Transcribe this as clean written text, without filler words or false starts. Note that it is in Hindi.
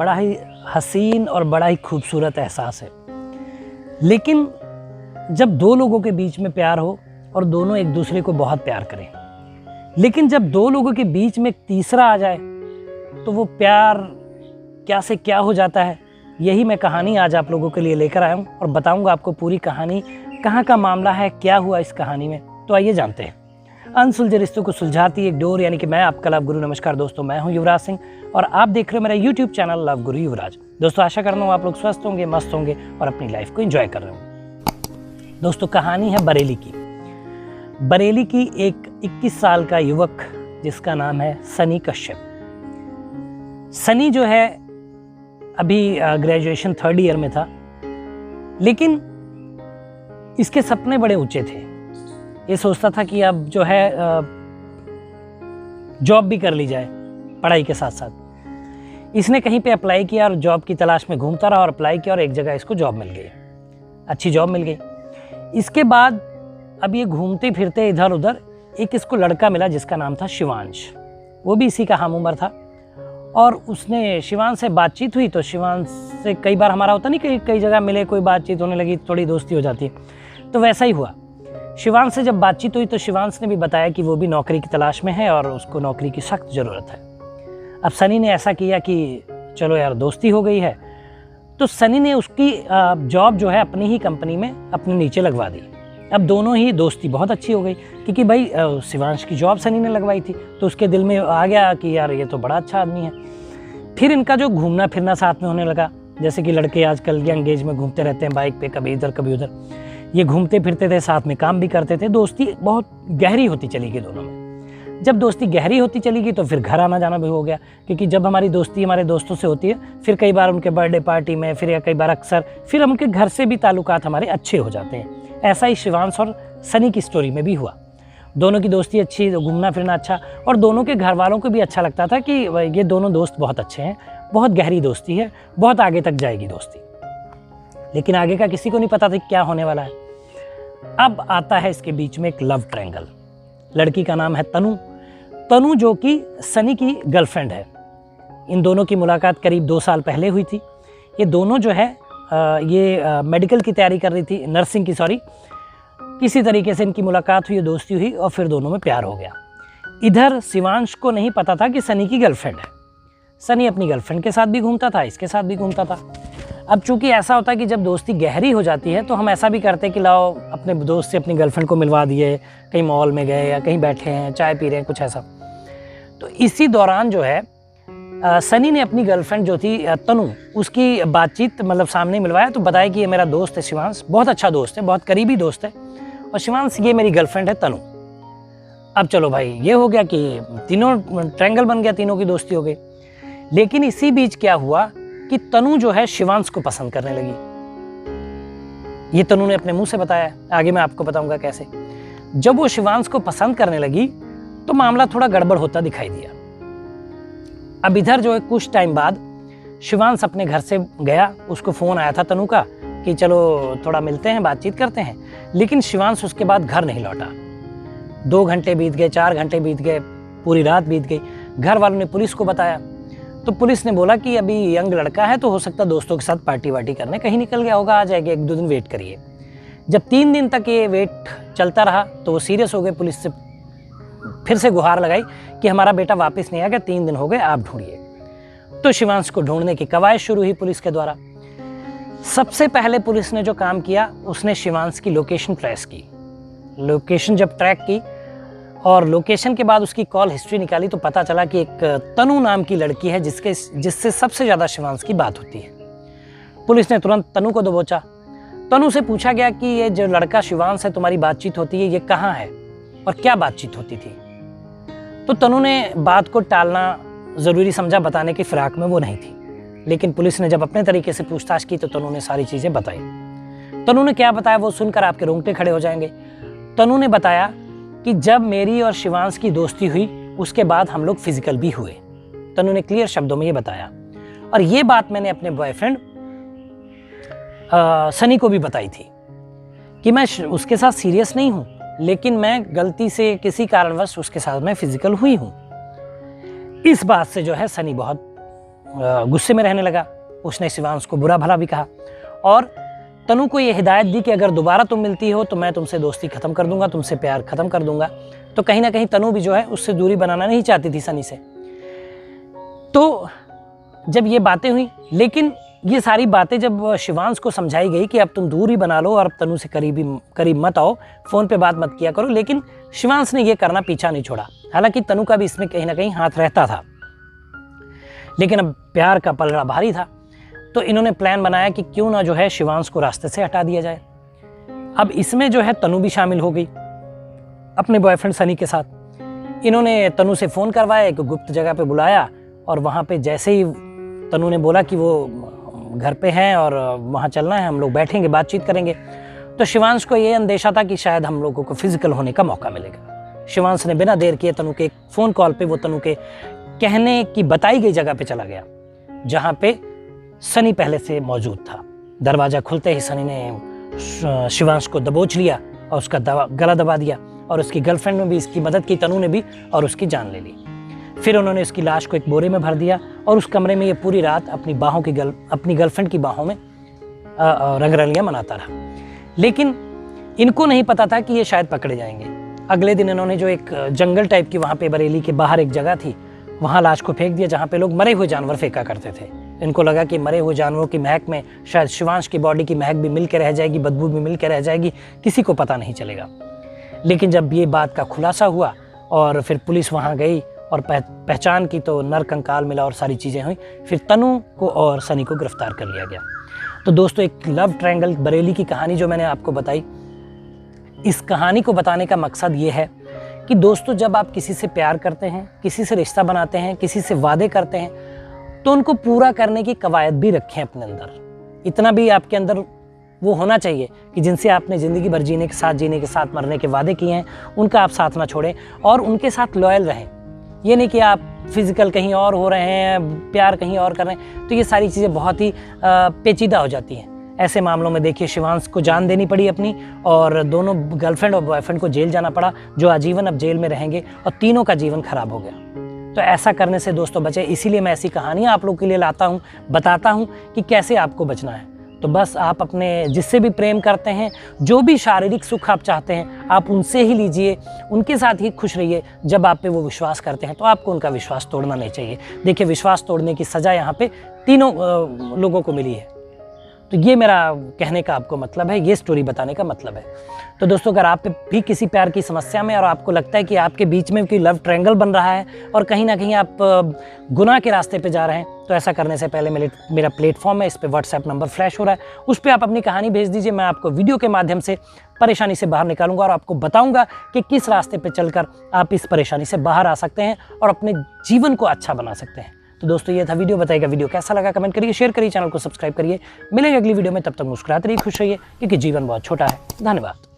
बड़ा ही हसीन और बड़ा ही खूबसूरत एहसास है। लेकिन जब दो लोगों के बीच में प्यार हो और दोनों एक दूसरे को बहुत प्यार करें, लेकिन जब दो लोगों के बीच में एक तीसरा आ जाए तो वो प्यार क्या से क्या हो जाता है, यही मैं कहानी आज आप लोगों के लिए लेकर आया हूँ और बताऊँगा आपको पूरी कहानी, कहाँ का मामला है, क्या हुआ इस कहानी में। तो आइए जानते हैं। अनसुलझे रिश्तों को सुलझाती एक डोर, यानी कि मैं आपका लव गुरु। नमस्कार दोस्तों, मैं हूं युवराज सिंह और आप देख रहे हो मेरा यूट्यूब चैनल लव गुरु युवराज। दोस्तों आशा करता हूँ आप लोग स्वस्थ होंगे, मस्त होंगे और अपनी लाइफ को एंजॉय कर रहे होंगे। दोस्तों कहानी है बरेली की। बरेली की एक 21 साल का युवक जिसका नाम है सनी कश्यप। सनी जो है अभी ग्रेजुएशन 3rd ईयर में था, लेकिन इसके सपने बड़े ऊंचे थे। ये सोचता था कि अब जो है जॉब भी कर ली जाए पढ़ाई के साथ साथ। इसने कहीं पे अप्लाई किया और जॉब की तलाश में घूमता रहा और अप्लाई किया और एक जगह इसको जॉब मिल गई, अच्छी जॉब मिल गई। इसके बाद अब ये घूमते फिरते इधर उधर एक इसको लड़का मिला जिसका नाम था शिवांश। वो भी इसी का हम उम्र था और उसने शिवांश से बातचीत हुई। तो शिवांश से कई बार हमारा होता नहीं कि कई जगह मिले, कोई बातचीत होने लगी, थोड़ी दोस्ती हो जाती है, तो वैसा ही हुआ। शिवांश से जब बातचीत हुई तो शिवांश ने भी बताया कि वो भी नौकरी की तलाश में है और उसको नौकरी की सख्त ज़रूरत है। अब सनी ने ऐसा किया कि चलो यार दोस्ती हो गई है, तो सनी ने उसकी जॉब जो है अपनी ही कंपनी में अपने नीचे लगवा दी। अब दोनों ही दोस्ती बहुत अच्छी हो गई क्योंकि भाई शिवांश की जॉब सनी ने लगवाई थी, तो उसके दिल में आ गया कि यार ये तो बड़ा अच्छा आदमी है। फिर इनका जो घूमना फिरना साथ में होने लगा, जैसे कि लड़के आजकल यंग एज में घूमते रहते हैं बाइक पे, कभी इधर कभी उधर। ये घूमते फिरते थे, साथ में काम भी करते थे। दोस्ती बहुत गहरी होती चली गई दोनों में। जब दोस्ती गहरी होती चली गई तो फिर घर आना जाना भी हो गया, क्योंकि जब हमारी दोस्ती हमारे दोस्तों से होती है, फिर कई बार उनके बर्थडे पार्टी में, फिर या कई बार अक्सर फिर उनके घर से भी ताल्लुकात हमारे अच्छे हो जाते हैं। ऐसा ही शिवांश और सनी की स्टोरी में भी हुआ। दोनों की दोस्ती अच्छी, घूमना फिरना अच्छा, और दोनों के घर वालों को भी अच्छा लगता था कि ये दोनों दोस्त बहुत अच्छे हैं, बहुत गहरी दोस्ती है, बहुत आगे तक जाएगी दोस्ती। लेकिन आगे का किसी को नहीं पता था क्या होने वाला है। अब आता है इसके बीच में एक लव ट्रायंगल। लड़की का नाम है तनु, जो कि सनी की गर्लफ्रेंड है। इन दोनों की मुलाकात करीब 2 साल पहले हुई थी। ये दोनों जो है मेडिकल की तैयारी कर रही थी, नर्सिंग की, सॉरी। किसी तरीके से इनकी मुलाकात हुई, दोस्ती हुई और फिर दोनों में प्यार हो गया। इधर शिवांश को नहीं पता था कि सनी की गर्लफ्रेंड है। सनी अपनी गर्लफ्रेंड के साथ भी घूमता था, इसके साथ भी घूमता था। अब चूंकि ऐसा होता है कि जब दोस्ती गहरी हो जाती है तो हम ऐसा भी करते हैं कि लाओ अपने दोस्त से अपनी गर्लफ्रेंड को मिलवा दिए, कहीं मॉल में गए या कहीं बैठे हैं, चाय पी रहे हैं, कुछ ऐसा। तो इसी दौरान जो है सनी ने अपनी गर्लफ्रेंड जो थी तनु, उसकी बातचीत मतलब सामने मिलवाया, तो बताया कि ये मेरा दोस्त है शिवांश, बहुत अच्छा दोस्त है, बहुत करीबी दोस्त है, और शिवांश ये मेरी गर्लफ्रेंड है तनु। अब चलो भाई ये हो गया कि तीनों ट्रायंगल बन गया, तीनों की दोस्ती हो गई। लेकिन इसी बीच क्या हुआ कि तनु जो है शिवांश को पसंद करने लगी। ये तनु ने अपने मुंह से बताया, आगे मैं आपको बताऊंगा कैसे। जब वो शिवांश को पसंद करने लगी तो मामला थोड़ा गड़बड़ होता दिखाई दिया। अब इधर जो है कुछ टाइम बाद शिवांश अपने घर से गया, उसको फोन आया था तनु का कि चलो थोड़ा मिलते हैं, बातचीत करते हैं। लेकिन शिवांश उसके बाद घर नहीं लौटा। 2 घंटे बीत गए, 4 घंटे बीत गए, पूरी रात बीत गई। घर वालों ने पुलिस को बताया, तो पुलिस ने बोला कि अभी यंग लड़का है, तो हो सकता है दोस्तों के साथ पार्टी वार्टी करने कहीं निकल गया होगा, आ जाएगा, 1-2 दिन वेट करिए। जब 3 दिन तक ये वेट चलता रहा तो वो सीरियस हो गए, पुलिस से फिर से गुहार लगाई कि हमारा बेटा वापस नहीं आ गया, 3 दिन हो गए, आप ढूंढिए। तो शिवांश को ढूंढने की कवायद शुरू हुई पुलिस के द्वारा। सबसे पहले पुलिस ने जो काम किया, उसने शिवांश की लोकेशन ट्रेस की। लोकेशन जब ट्रैक की और लोकेशन के बाद उसकी कॉल हिस्ट्री निकाली, तो पता चला कि एक तनु नाम की लड़की है जिससे सबसे ज़्यादा शिवांश की बात होती है। पुलिस ने तुरंत तनु को दबोचा। तनु से पूछा गया कि ये जो लड़का शिवांश है, तुम्हारी बातचीत होती है, ये कहाँ है और क्या बातचीत होती थी। तो तनु ने बात को टालना ज़रूरी समझा, बताने की फिराक में वो नहीं थी। लेकिन पुलिस ने जब अपने तरीके से पूछताछ की तो तनु ने सारी चीज़ें बताई। तनु ने क्या बताया वो सुनकर आपके रोंगटे खड़े हो जाएंगे। तनु ने बताया कि जब मेरी और शिवांश की दोस्ती हुई उसके बाद हम लोग फिजिकल भी हुए। तनु ने क्लियर शब्दों में ये बताया, और ये बात मैंने अपने बॉयफ्रेंड सनी को भी बताई थी कि मैं उसके साथ सीरियस नहीं हूँ, लेकिन मैं गलती से किसी कारणवश उसके साथ मैं फिजिकल हुई हूँ। इस बात से जो है सनी बहुत गुस्से में रहने लगा। उसने शिवांश को बुरा भला भी कहा और तनु को ये हिदायत दी कि अगर दोबारा तुम मिलती हो तो मैं तुमसे दोस्ती ख़त्म कर दूंगा, तुमसे प्यार ख़त्म कर दूंगा। तो कहीं ना कहीं तनु भी जो है उससे दूरी बनाना नहीं चाहती थी सनी से। तो जब ये बातें हुई, लेकिन ये सारी बातें जब शिवांश को समझाई गई कि अब तुम दूरी बना लो और अब तनु से करीब मत आओ, फ़ोन पे बात मत किया करो, लेकिन शिवांश ने ये करना पीछा नहीं छोड़ा। हालांकि तनु का भी इसमें कहीं ना कहीं हाथ रहता था, लेकिन अब प्यार का पलड़ा भारी था। तो इन्होंने प्लान बनाया कि क्यों ना जो है शिवांश को रास्ते से हटा दिया जाए। अब इसमें जो है तनु भी शामिल हो गई अपने बॉयफ्रेंड सनी के साथ। इन्होंने तनु से फ़ोन करवाया, एक गुप्त जगह पे बुलाया और वहाँ पे जैसे ही तनु ने बोला कि वो घर पे हैं और वहाँ चलना है, हम लोग बैठेंगे, बातचीत करेंगे, तो शिवांश को ये अंदेशा था कि शायद हम लोगों को फिजिकल होने का मौका मिलेगा। शिवांश ने बिना देर किए तनु के एक फ़ोन कॉल पे वो तनु के कहने की बताई गई जगह पे चला गया, जहाँ पे सनी पहले से मौजूद था। दरवाज़ा खुलते ही सनी ने शिवांश को दबोच लिया और उसका गला दबा दिया और उसकी गर्लफ्रेंड ने भी इसकी मदद की, तनु ने भी, और उसकी जान ले ली। फिर उन्होंने उसकी लाश को एक बोरे में भर दिया और उस कमरे में ये पूरी रात अपनी गर्लफ्रेंड की बाहों में रंगरलियाँ मनाता रहा। लेकिन इनको नहीं पता था कि ये शायद पकड़े जाएंगे। अगले दिन इन्होंने जो एक जंगल टाइप की वहाँ पे बरेली के बाहर एक जगह थी, वहाँ लाश को फेंक दिया जहाँ पे लोग मरे हुए जानवर फेंका करते थे। इनको लगा कि मरे हुए जानवरों की महक में शायद शिवांश की बॉडी की महक भी मिल के रह जाएगी, बदबू भी मिल के रह जाएगी, किसी को पता नहीं चलेगा। लेकिन जब ये बात का खुलासा हुआ और फिर पुलिस वहाँ गई और पहचान की तो नरकंकाल मिला और सारी चीज़ें हुई। फिर तनु को और सनी को गिरफ्तार कर लिया गया। तो दोस्तों, एक लव ट्रायंगल बरेली की कहानी जो मैंने आपको बताई, इस कहानी को बताने का मकसद ये है कि दोस्तों, जब आप किसी से प्यार करते हैं, किसी से रिश्ता बनाते हैं, किसी से वादे करते हैं, तो उनको पूरा करने की कवायद भी रखें अपने अंदर। इतना भी आपके अंदर वो होना चाहिए कि जिनसे आपने ज़िंदगी भर जीने के साथ मरने के वादे किए हैं, उनका आप साथ ना छोड़ें और उनके साथ लॉयल रहें। ये नहीं कि आप फिज़िकल कहीं और हो रहे हैं, प्यार कहीं और कर रहे हैं, तो ये सारी चीज़ें बहुत ही पेचीदा हो जाती हैं। ऐसे मामलों में देखिए शिवांश को जान देनी पड़ी अपनी, और दोनों गर्लफ्रेंड और बॉयफ्रेंड को जेल जाना पड़ा, जो आजीवन अब जेल में रहेंगे और तीनों का जीवन खराब हो गया। तो ऐसा करने से दोस्तों बचे। इसीलिए मैं ऐसी कहानियाँ आप लोगों के लिए लाता हूँ, बताता हूँ कि कैसे आपको बचना है। तो बस आप अपने जिससे भी प्रेम करते हैं, जो भी शारीरिक सुख आप चाहते हैं, आप उनसे ही लीजिए, उनके साथ ही खुश रहिए। जब आप पे वो विश्वास करते हैं तो आपको उनका विश्वास तोड़ना नहीं चाहिए। देखिए, विश्वास तोड़ने की सज़ा यहाँ पे तीनों लोगों को मिली है। तो ये मेरा कहने का आपको मतलब है, ये स्टोरी बताने का मतलब है। तो दोस्तों, अगर आप भी किसी प्यार की समस्या में और आपको लगता है कि आपके बीच में कोई लव ट्रायंगल बन रहा है और कहीं ना कहीं आप गुनाह के रास्ते पे जा रहे हैं, तो ऐसा करने से पहले मेरा प्लेटफॉर्म है, इस पे व्हाट्सएप नंबर फ्लैश हो रहा है, उस पर आप अपनी कहानी भेज दीजिए। मैं आपको वीडियो के माध्यम से परेशानी से बाहर निकालूंगा और आपको बताऊंगा कि किस रास्ते पे चलकर आप इस परेशानी से बाहर आ सकते हैं और अपने जीवन को अच्छा बना सकते हैं। तो दोस्तों, ये था वीडियो। बताइएगा वीडियो कैसा लगा, कमेंट करिए, शेयर करिए, चैनल को सब्सक्राइब करिए। मिलेंगे अगली वीडियो में, तब तक मुस्कुराते रहिए, खुश रहिए, क्योंकि जीवन बहुत छोटा है। धन्यवाद।